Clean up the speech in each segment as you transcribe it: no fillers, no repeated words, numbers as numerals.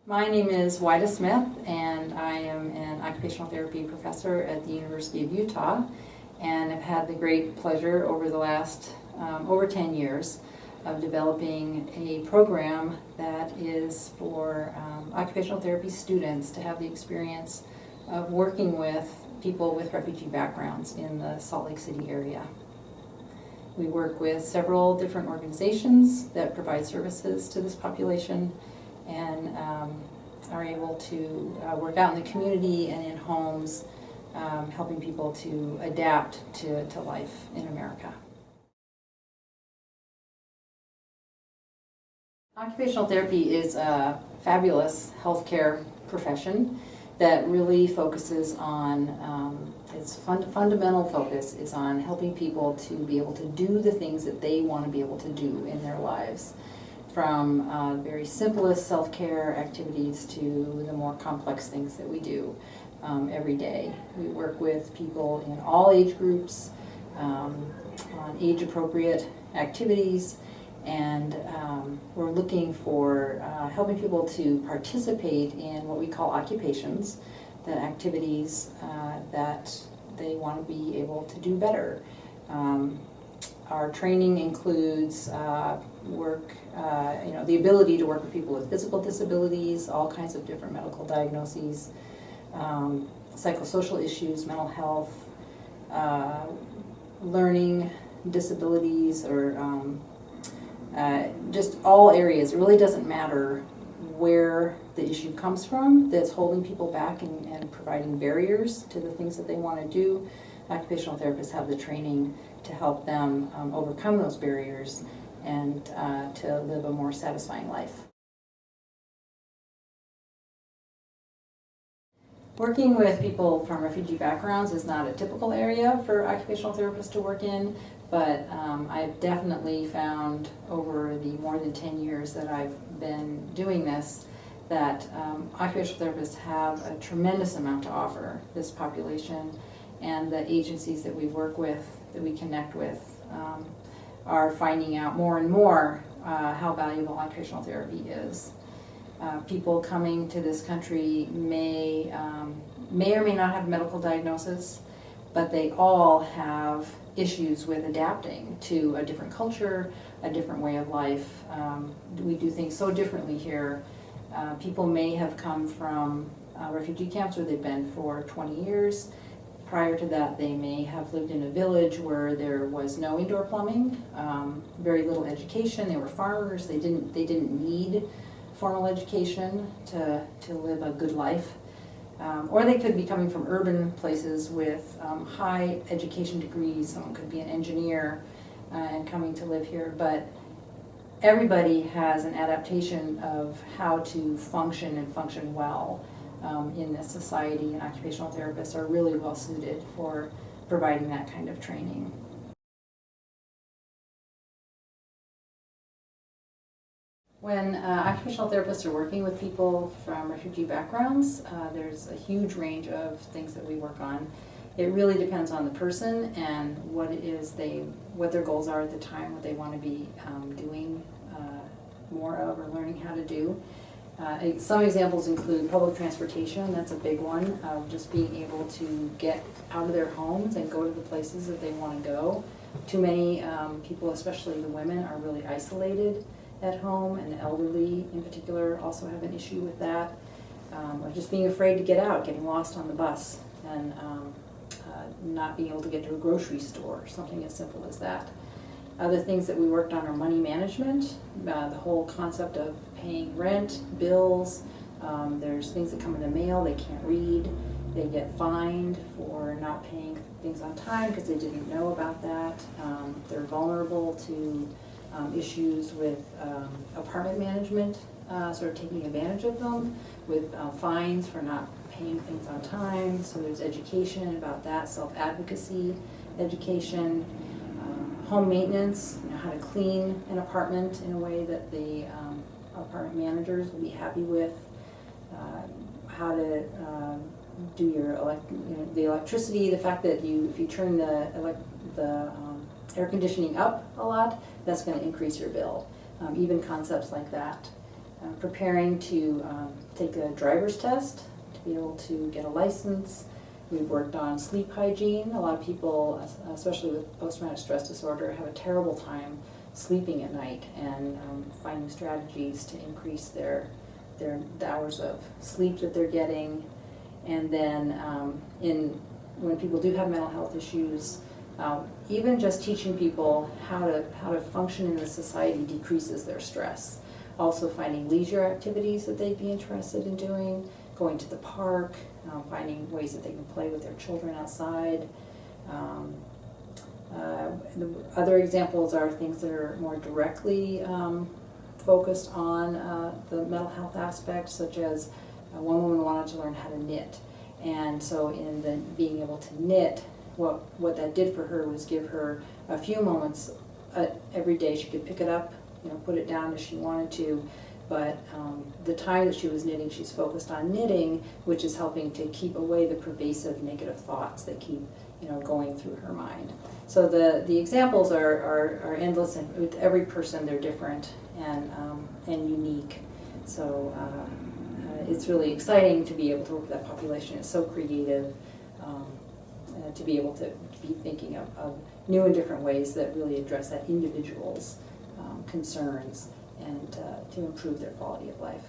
My name is Wida Smith, and I am an occupational therapy professor at the University of Utah, and have had the great pleasure over the last over 10 years of developing a program that is for occupational therapy students to have the experience of working with people with refugee backgrounds in the Salt Lake City area. We work with several different organizations that provide services to this population, and are able to work out in the community and in homes, helping people to adapt to life in America. Occupational therapy is a fabulous healthcare profession that really focuses on, its fundamental focus is on helping people to be able to do the things that they want to be able to do in their lives. From very simplest self-care activities to the more complex things that we do every day. We work with people in all age groups, on age-appropriate activities, and we're looking for helping people to participate in what we call occupations, the activities that they want to be able to do better. Our training includes the ability to work with people with physical disabilities, all kinds of different medical diagnoses, psychosocial issues, mental health, learning disabilities, or just all areas. It really doesn't matter where the issue comes from that's holding people back and providing barriers to the things that they want to do. Occupational therapists have the training to help them overcome those barriers and to live a more satisfying life. Working with people from refugee backgrounds is not a typical area for occupational therapists to work in, but I've definitely found over the more than 10 years that I've been doing this that occupational therapists have a tremendous amount to offer this population, and the agencies that we work with, that we connect with, are finding out more and more how valuable occupational therapy is. People coming to this country may or may not have a medical diagnosis, but they all have issues with adapting to a different culture, a different way of life. We do things so differently here. People may have come from refugee camps where they've been for 20 years. Prior to that, they may have lived in a village where there was no indoor plumbing, very little education. They were farmers. They didn't need formal education to live a good life. Or they could be coming from urban places with high education degrees. Someone could be an engineer and coming to live here. But everybody has an adaptation of how to function and function well in this society, and occupational therapists are really well suited for providing that kind of training. When occupational therapists are working with people from refugee backgrounds, there's a huge range of things that we work on. It really depends on the person and what it is what their goals are at the time, what they want to be doing more of or learning how to do. Some examples include public transportation. That's a big one, of just being able to get out of their homes and go to the places that they want to go. Too many people, especially the women, are really isolated at home, and the elderly in particular also have an issue with that. Or just being afraid to get out, getting lost on the bus, and not being able to get to a grocery store, something as simple as that. Other things that we worked on are money management, the whole concept of paying rent, bills. There's things that come in the mail they can't read. They get fined for not paying things on time because they didn't know about that. They're vulnerable to issues with apartment management, sort of taking advantage of them with fines for not paying things on time. So there's education about that, self-advocacy education. Home maintenance, how to clean an apartment in a way that the apartment managers will be happy with, how to do your the electricity, the fact that if you turn the air conditioning up a lot, that's going to increase your bill. Even concepts like that. preparing to take a driver's test to be able to get a license. We've worked on sleep hygiene. A lot of people, especially with post-traumatic stress disorder, have a terrible time sleeping at night, and finding strategies to increase the hours of sleep that they're getting. And then when people do have mental health issues, even just teaching people how to function in the society decreases their stress. Also finding leisure activities that they'd be interested in doing, going to the park, finding ways that they can play with their children outside. The other examples are things that are more directly focused on the mental health aspect, such as one woman wanted to learn how to knit. And so in the being able to knit, what that did for her was give her a few moments every day. She could pick it up, put it down as she wanted to, but the time that she was knitting, she's focused on knitting, which is helping to keep away the pervasive negative thoughts that keep going through her mind. So the examples are endless, and with every person they're different and unique. So it's really exciting to be able to work with that population. It's so creative. To be able to be thinking of new and different ways that really address that individual's concerns and to improve their quality of life.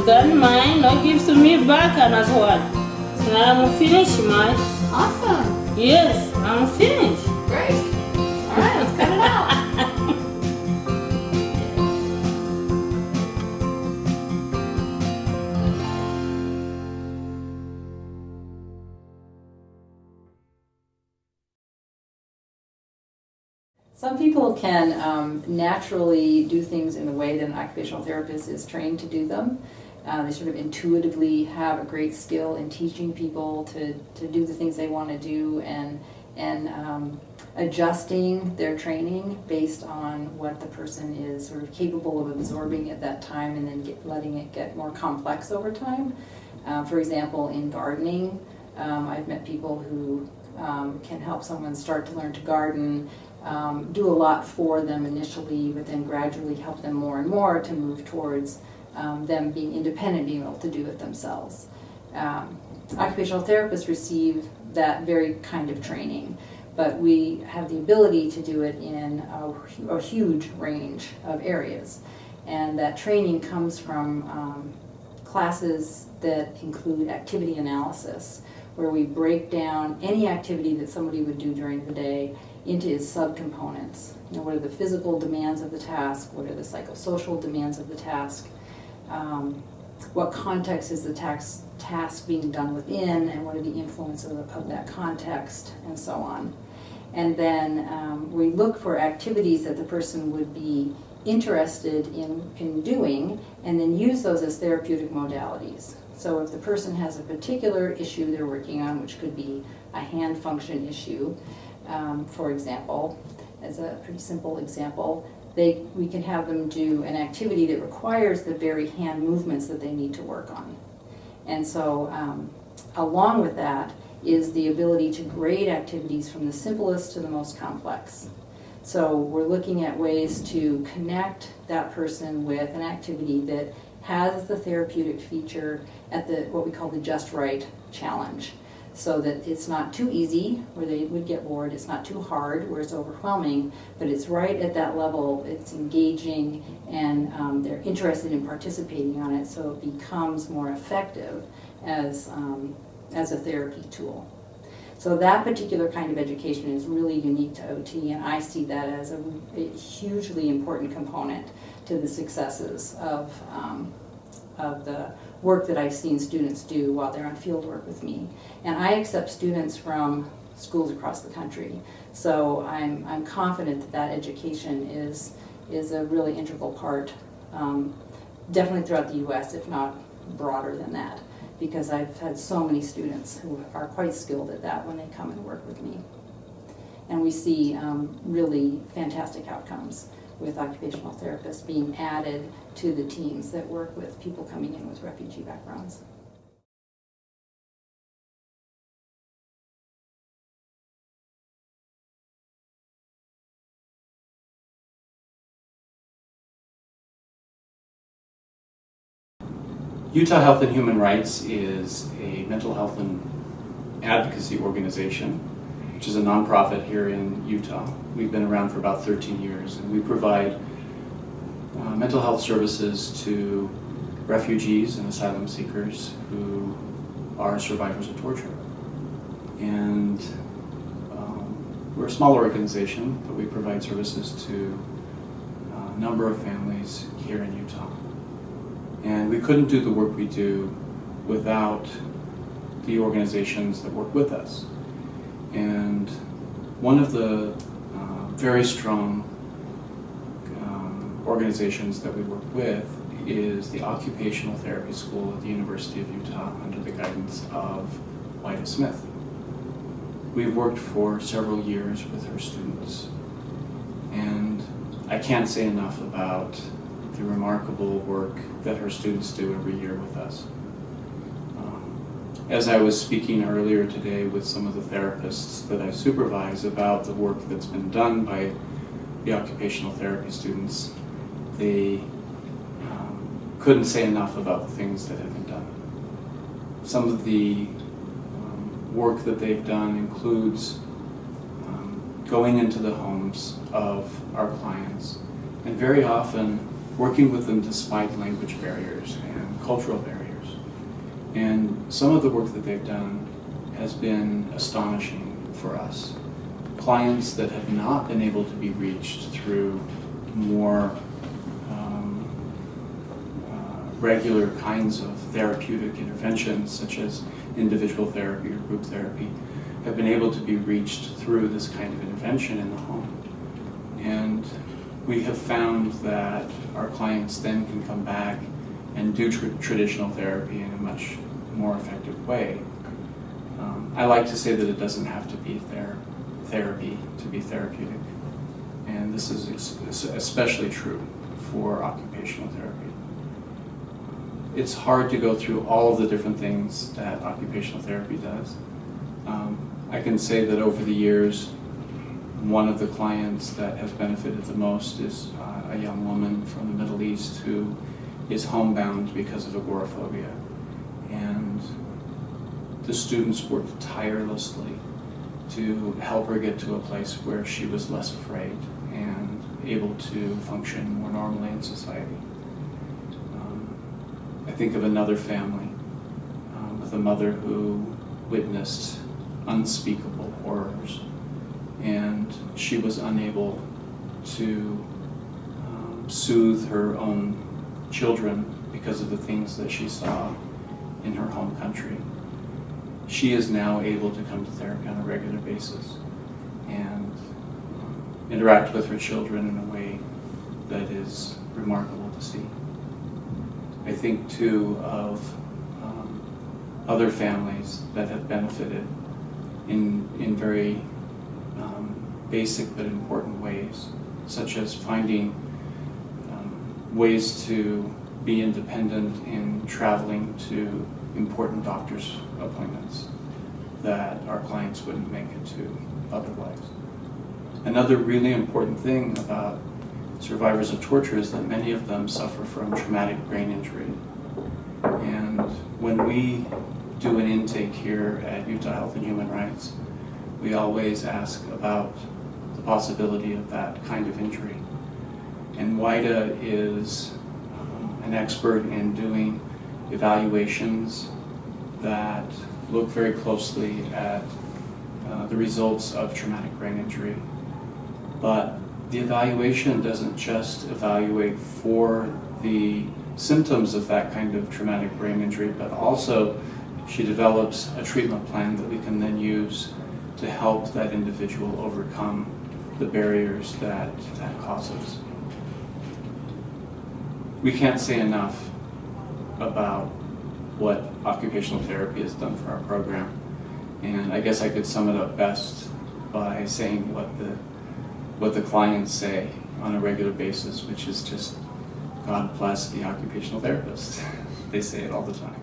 Done mine, now give to me back and as well. So now I'm finished mine. Awesome. Yes, I'm finished. Great. All right, let's cut it out. Some people can naturally do things in the way that an occupational therapist is trained to do them. They sort of intuitively have a great skill in teaching people to do the things they want to do, and adjusting their training based on what the person is sort of capable of absorbing at that time, and then letting it get more complex over time. For example, in gardening, I've met people who can help someone start to learn to garden, do a lot for them initially, but then gradually help them more and more to move towards them being independent, being able to do it themselves. Occupational therapists receive that very kind of training, but we have the ability to do it in a huge range of areas. And that training comes from classes that include activity analysis, where we break down any activity that somebody would do during the day into its subcomponents. You know, what are the physical demands of the task? What are the psychosocial demands of the task? What context is the task being done within, and what are the influences of that context, and so on. And then we look for activities that the person would be interested in doing, and then use those as therapeutic modalities. So if the person has a particular issue they're working on, which could be a hand function issue, for example, as a pretty simple example, we can have them do an activity that requires the very hand movements that they need to work on. And so along with that is the ability to grade activities from the simplest to the most complex. So we're looking at ways to connect that person with an activity that has the therapeutic feature at what we call the just right challenge, so that it's not too easy where they would get bored, it's not too hard where it's overwhelming, but it's right at that level, it's engaging, and they're interested in participating on it, so it becomes more effective as a therapy tool. So that particular kind of education is really unique to OT, and I see that as a hugely important component to the successes of the work that I've seen students do while they're on field work with me. And I accept students from schools across the country, so I'm confident that that education is a really integral part, definitely throughout the U.S., if not broader than that, because I've had so many students who are quite skilled at that when they come and work with me. And we see really fantastic outcomes with occupational therapists being added to the teams that work with people coming in with refugee backgrounds. Utah Health and Human Rights is a mental health and advocacy organization, which is a nonprofit here in Utah. We've been around for about 13 years, and we provide mental health services to refugees and asylum seekers who are survivors of torture. And we're a small organization, but we provide services to a number of families here in Utah. And we couldn't do the work we do without the organizations that work with us. And one of the very strong organizations that we work with is the Occupational Therapy School at the University of Utah under the guidance of Wida Smith. We've worked for several years with her students, and I can't say enough about the remarkable work that her students do every year with us. As I was speaking earlier today with some of the therapists that I supervise about the work that's been done by the occupational therapy students, they couldn't say enough about the things that have been done. Some of the work that they've done includes going into the homes of our clients, and very often working with them despite language barriers and cultural barriers. And some of the work that they've done has been astonishing for us. Clients that have not been able to be reached through more regular kinds of therapeutic interventions, such as individual therapy or group therapy, have been able to be reached through this kind of intervention in the home. And we have found that our clients then can come back and do traditional therapy in a much more effective way. I like to say that it doesn't have to be therapy to be therapeutic. And this is especially true for occupational therapy. It's hard to go through all of the different things that occupational therapy does. I can say that over the years, one of the clients that has benefited the most is a young woman from the Middle East who is homebound because of agoraphobia. And the students worked tirelessly to help her get to a place where she was less afraid and able to function more normally in society. I think of another family with a mother who witnessed unspeakable horrors, and she was unable to soothe her own children because of the things that she saw in her home country. She is now able to come to therapy on a regular basis and interact with her children in a way that is remarkable to see. I think too of other families that have benefited in very basic but important ways, such as finding ways to be independent in traveling to important doctor's appointments that our clients wouldn't make it to otherwise. Another really important thing about survivors of torture is that many of them suffer from traumatic brain injury. And when we do an intake here at Utah Health and Human Rights, we always ask about the possibility of that kind of injury. And WIDA is an expert in doing evaluations that look very closely at the results of traumatic brain injury. But the evaluation doesn't just evaluate for the symptoms of that kind of traumatic brain injury, but also she develops a treatment plan that we can then use to help that individual overcome the barriers that causes. We can't say enough about what occupational therapy has done for our program. And I guess I could sum it up best by saying what the clients say on a regular basis, which is just, God bless the occupational therapist. They say it all the time.